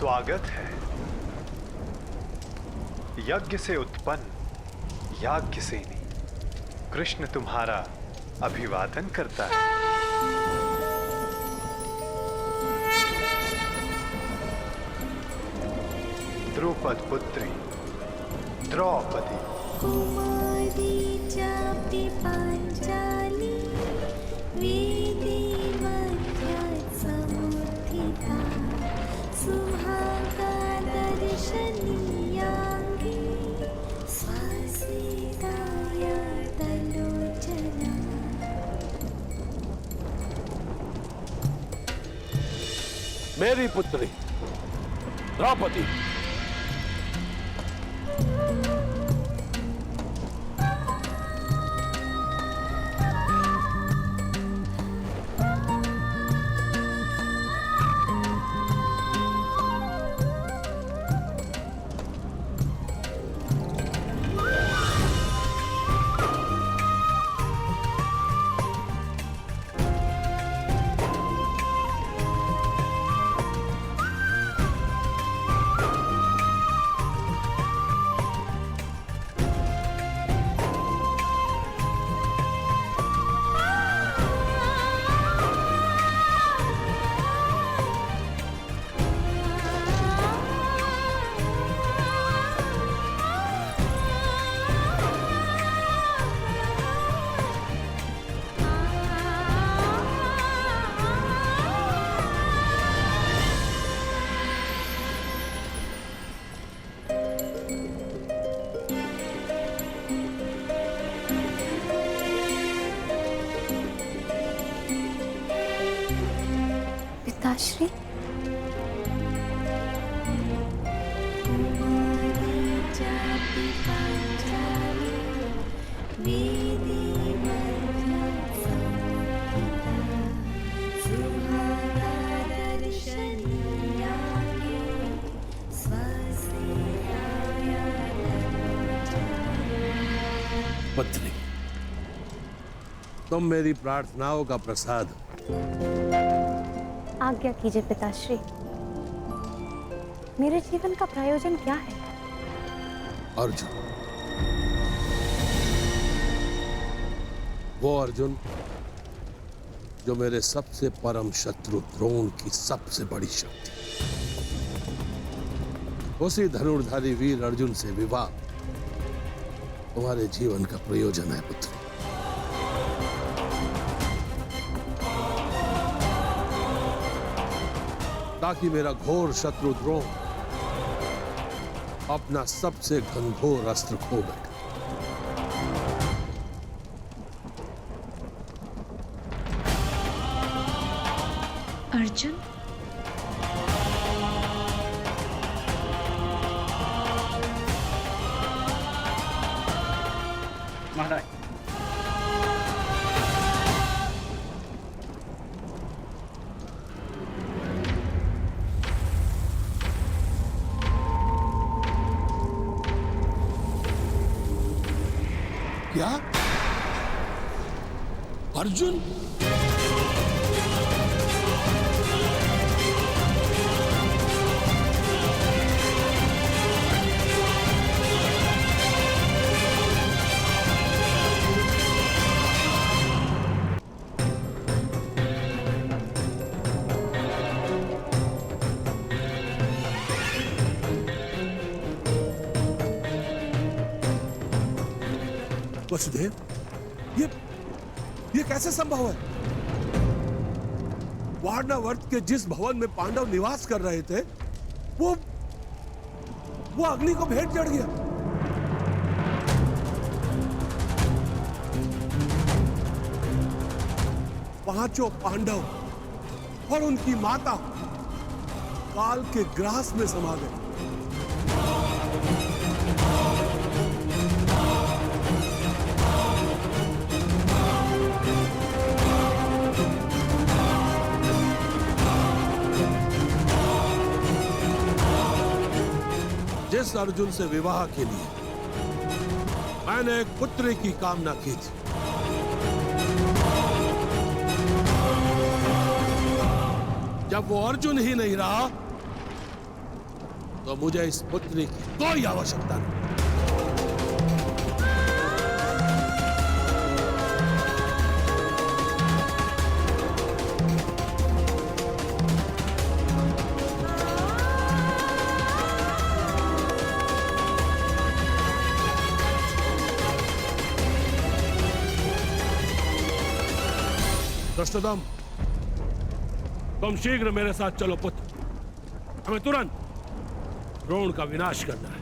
स्वागत है। यज्ञ से उत्पन्न याज्ञसेनी कृष्ण तुम्हारा अभिवादन करता है। द्रुपद पुत्री द्रौपदी कुमारी चापी पांचाली वेदी मध्यात् समुत्थिता सुहागा दर्शनीयाङ्गी स्वसीताय तलोचना। मेरी पुत्री द्रौपदी, पिताश्री, पुत्री, तुम मेरी प्रार्थनाओं का प्रसाद हो। आज्ञा कीजिए पिताश्री, मेरे जीवन का प्रयोजन क्या है? अर्जुन, वो अर्जुन जो मेरे सबसे परम शत्रु द्रोण की सबसे बड़ी शक्ति, उसी धनुर्धारी वीर अर्जुन से विवाह तुम्हारे जीवन का प्रयोजन है पुत्र। ताकि मेरा घोर शत्रु द्रोण अपना सबसे घनघोर अस्त्र खो बैठे। अर्जुन, महाराज, क्या अर्जुन? वसुदेव, ये कैसे संभव है? वारणावर्त के जिस भवन में पांडव निवास कर रहे थे, वो अग्नि को भेंट चढ़ गया। पांचों पांडव और उनकी माता काल के ग्रास में समा गए। जिस अर्जुन से विवाह के लिए मैंने एक पुत्र की कामना की थी, जब वो अर्जुन ही नहीं रहा तो मुझे इस पुत्री की कोई आवश्यकता नहीं। कृष्णदम, तुम शीघ्र मेरे साथ चलो पुत्र। हमें तुरंत द्रोण का विनाश करना है।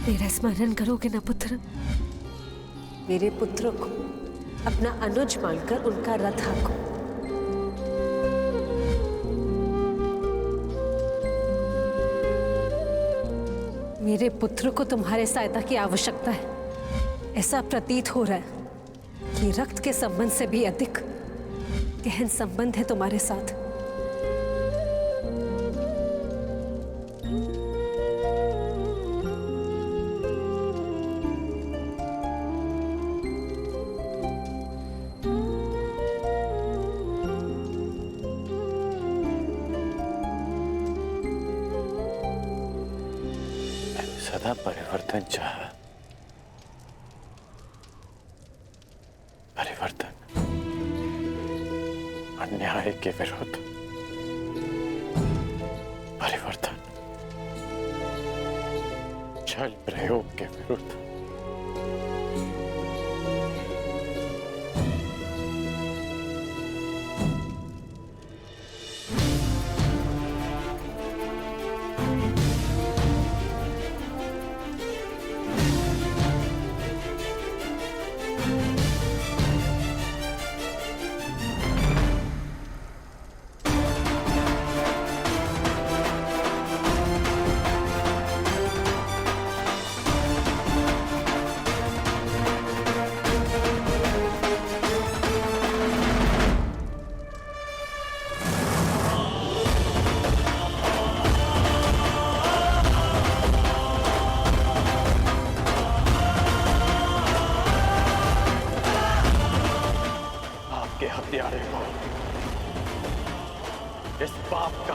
मेरा स्मरण करोगे ना पुत्र? मेरे पुत्र को अपना अनुज मानकर उनका रथ हाँको। मेरे पुत्र को तुम्हारे सहायता की आवश्यकता है। ऐसा प्रतीत हो रहा है कि रक्त के संबंध से भी अधिक गहन संबंध है तुम्हारे साथ। सदा परिवर्तन चाहा, परिवर्तन अन्याय के विरुद्ध, परिवर्तन छल प्रयोग के विरुद्ध।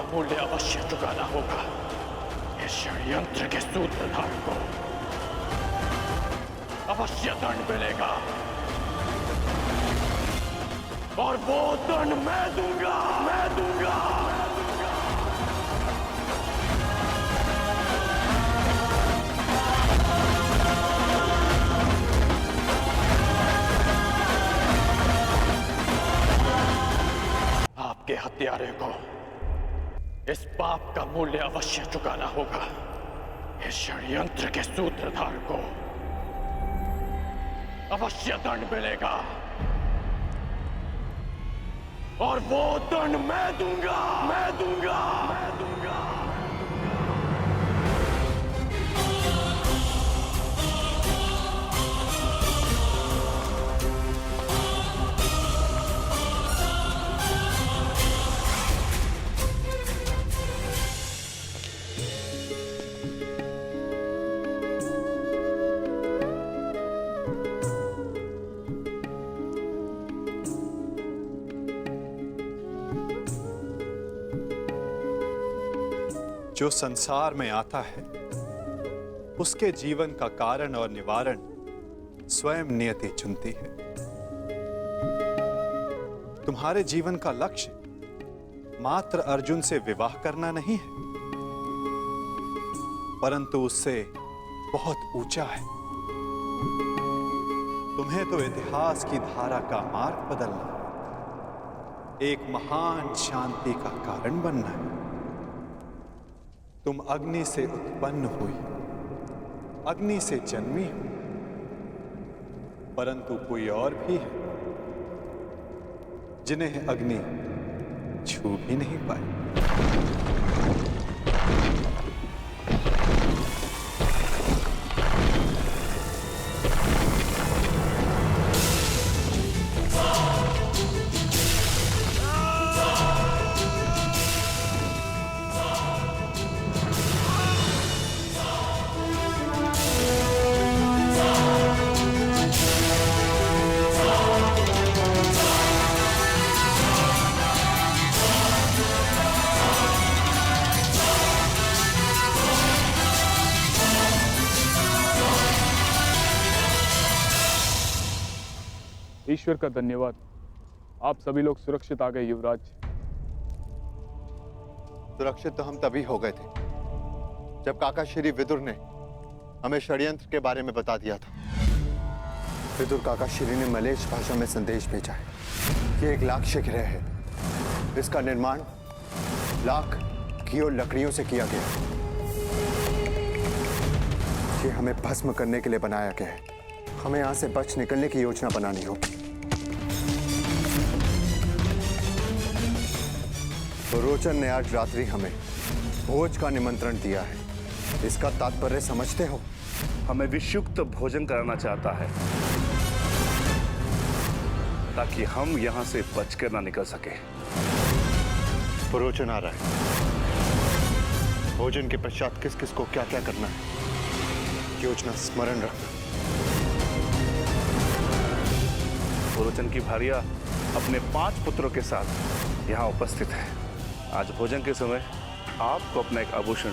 मूल्य अवश्य चुकाना होगा इस षड्यंत्र के सूत्रधार को अवश्य दंड मिलेगा और वो दंड मैं दूंगा। आपके हत्यारे को इस पाप का मूल्य अवश्य चुकाना होगा। इस षड्यंत्र के सूत्रधार को अवश्य दंड मिलेगा और वो दंड मैं दूंगा। जो संसार में आता है उसके जीवन का कारण और निवारण स्वयं नियति चुनती है। तुम्हारे जीवन का लक्ष्य मात्र अर्जुन से विवाह करना नहीं है, परंतु उससे बहुत ऊंचा है। तुम्हें तो इतिहास की धारा का मार्ग बदलना, एक महान शांति का कारण बनना है। तुम अग्नि से उत्पन्न हुई, अग्नि से जन्मी हो, परंतु कोई और भी है जिन्हें अग्नि छू भी नहीं पाई। ईश्वर का धन्यवाद, आप सभी लोग सुरक्षित आ गए युवराज। सुरक्षित तो हम तभी हो गए थे जब काका श्री विदुर ने हमें षड्यंत्र के बारे में बता दिया था। विदुर काका श्री ने मलेच्छ भाषा में संदेश भेजा है कि एक लाक्ष्य ग्रह है, इसका निर्माण लाख घी और लकड़ियों से किया गया। ये हमें भस्म करने के लिए बनाया गया है। हमें यहां से बच निकलने की योजना बनानी होगी। तो रोचन ने आज रात्रि हमें भोज का निमंत्रण दिया है। इसका तात्पर्य समझते हो? हमें विषुक्त भोजन कराना चाहता है ताकि हम यहां से बचकर ना निकल सके। रोचन आ रहा है। भोजन के पश्चात किस किस को क्या क्या करना है, योजना स्मरण रखना। रोचन की भार्या अपने 5 पुत्रों के साथ यहाँ उपस्थित है। आज भोजन के समय आपको अपना एक आभूषण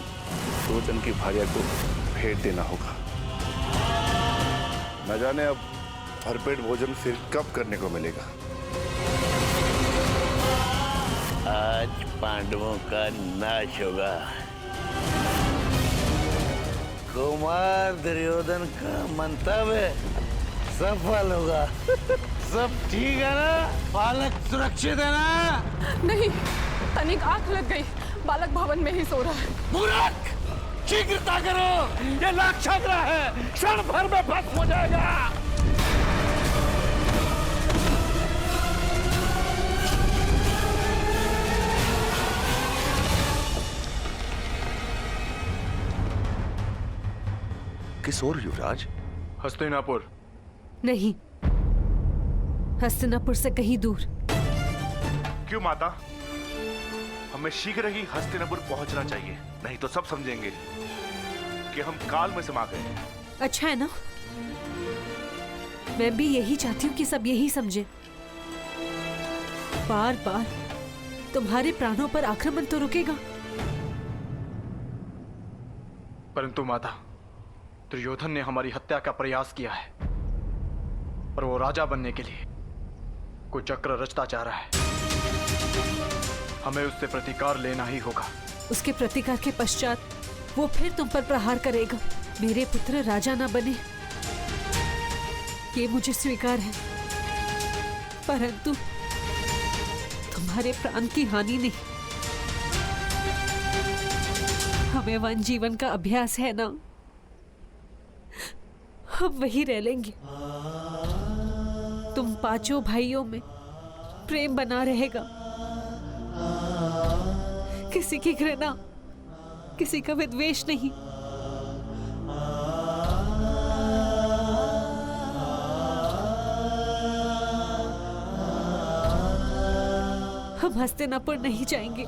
रोचन की भार्या को भेंट देना होगा। न जाने अब भरपेट भोजन फिर कब करने को मिलेगा। आज पांडवों का नाश होगा। कुमार दुर्योधन का मंतव्य सफल होगा। सब ठीक है ना? बालक सुरक्षित है ना? नहीं, तनिक आंख लग गई। बालक भवन में ही सो रहा है। मूर्ख! शीघ्रता करो, ये लाक्षाग्रह है, क्षण भर में भस्म हो जाएगा। किस ओर युवराज? हस्तिनापुर। नहीं, हस्तिनापुर से कहीं दूर। क्यों माता? हमें शीघ्र ही हस्तिनापुर पहुंचना चाहिए, नहीं तो सब समझेंगे कि हम काल में समा गए। अच्छा है ना, मैं भी यही चाहती हूँ कि सब यही समझे। बार बार तुम्हारे प्राणों पर आक्रमण तो रुकेगा। परंतु माता, दुर्योधन ने हमारी हत्या का प्रयास किया है, पर वो राजा बनने के लिए कोई चक्र रचता जा रहा है। हमें उससे प्रतिकार लेना ही होगा। उसके प्रतिकार के पश्चात वो फिर तुम पर प्रहार करेगा। मेरे पुत्र राजा ना बने, ये मुझे स्वीकार है, परंतु तुम्हारे प्राण की हानि नहीं। हमें वन जीवन का अभ्यास है ना, हम वही रह लेंगे। तुम पांचों भाइयों में प्रेम बना रहेगा, किसी की घृणा, किसी का विद्वेष नहीं। हम हस्तिनापुर नहीं जाएंगे।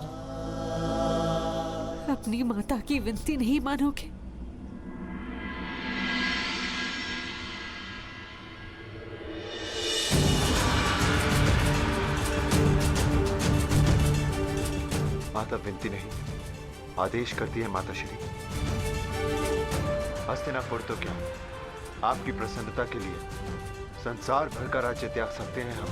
अपनी माता की विनती नहीं मानोगे? माता विनती नहीं, आदेश करती है माता श्री। हस्तिनापुर तो क्या, आपकी प्रसन्नता के लिए संसार भर का राज्य त्याग सकते हैं हम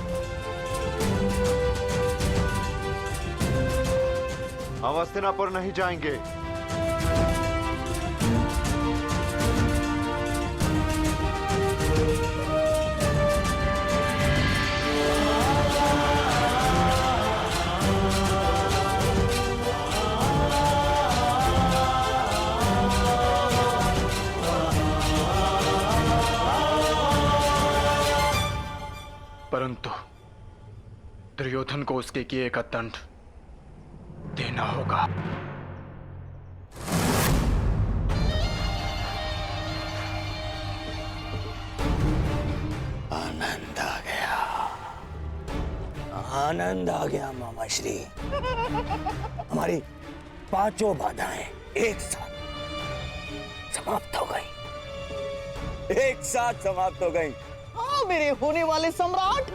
हस्तिनापुर नहीं जाएंगे। परंतु दुर्योधन को उसके किए का दंड देना होगा। आनंद आ गया, आनंद आ गया मामा श्री। हमारी पांचों बाधाएं एक साथ समाप्त हो गई, एक साथ समाप्त हो गई। हाँ मेरे होने वाले सम्राट।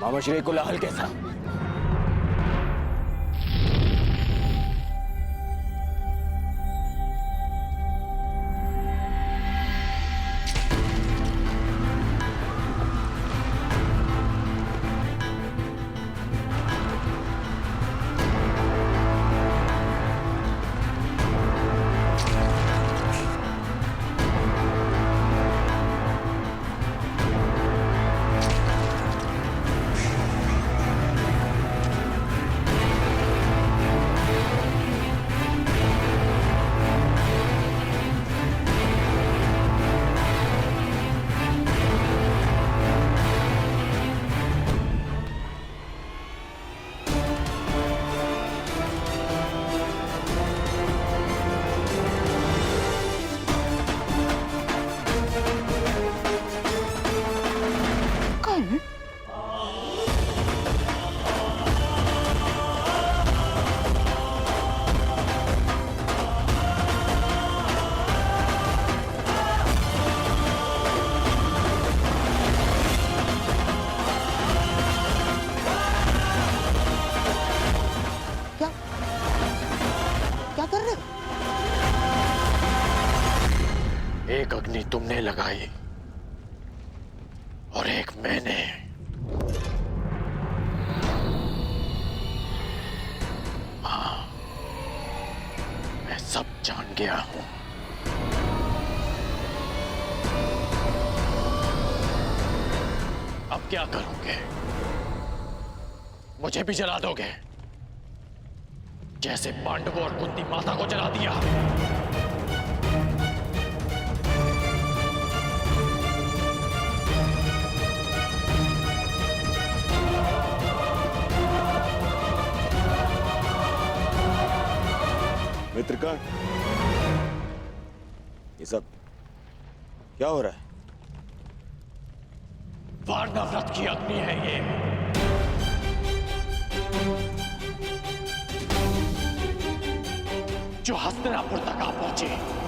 मामा श्री कोलाहल कैसा? एक अग्नि तुमने लगाई और एक मैंने। हाँ, मैं सब जान गया हूं। अब क्या करोगे? मुझे भी जला दोगे, जैसे पांडवों और कुंती माता को जला दिया? मित्रगण, ये सब क्या हो रहा है? वारनाव्रत की अग्नि है ये। जो हस्तिनापुर तक आ पहुंचे।